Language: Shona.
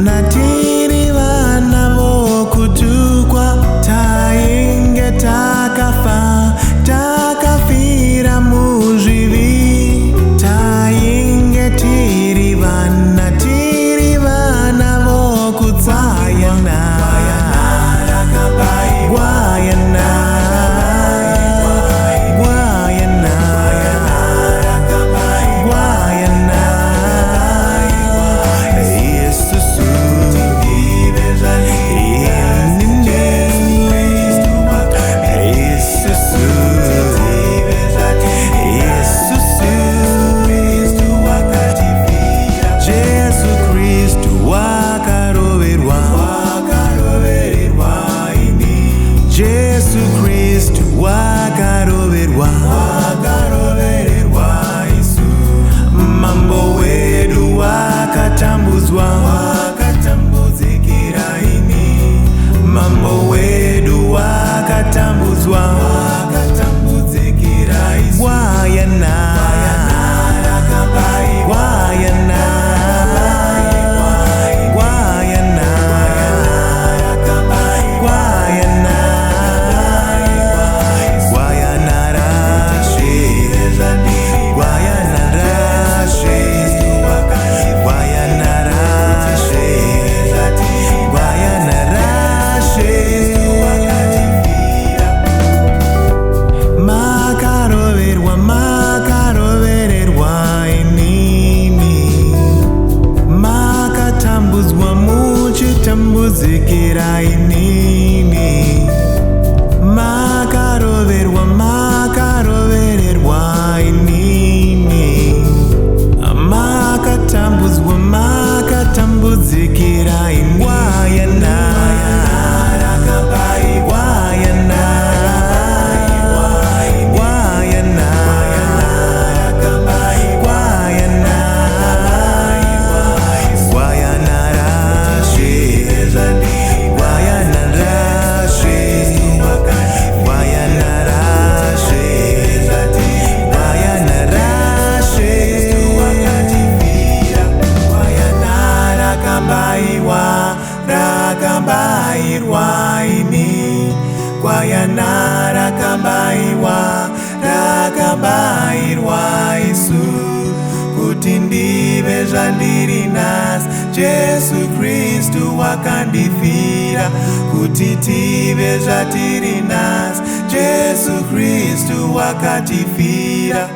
kana tiri vana vokutukwa, tainge takafa, takafira muzvivi, tainge tiri vana vokutsayana, gwayana, gwayana, gwayana, Yesusu, Jesu Kristu wakaroverwa, Jesu Kristu wakaroverwa, isu mambo wedu wakatambudzwa, wakatambudzikira ini, mambo wedu wakatambudzwa, wakatambudzikira isu, gwayana, gwayana, gwayana, gwayana, gwayana rashe, gwayana rashe, gwayana rashe, gwayana rashe, makaroverwa, makarovererwa inini, makatambudzwa muchitambudzikira inini, makaroverwa, makarovererwa inini, makatambudzwa, makatambudzikira inini, gwayana, gwayana, gwayana, gwayana, gwayana rashe, gwayana rashe, gwayana rashe, gwayana rashe, gwayana rakambaiwa, rakambairwa ini, gwayana rakambaiwa, rakambairwa isu, kuti ndive zvandiri nhasi. Jesu Kristu wakandifira, kuti tive zvatiri nhasi. Jesu Kristu wakatifira.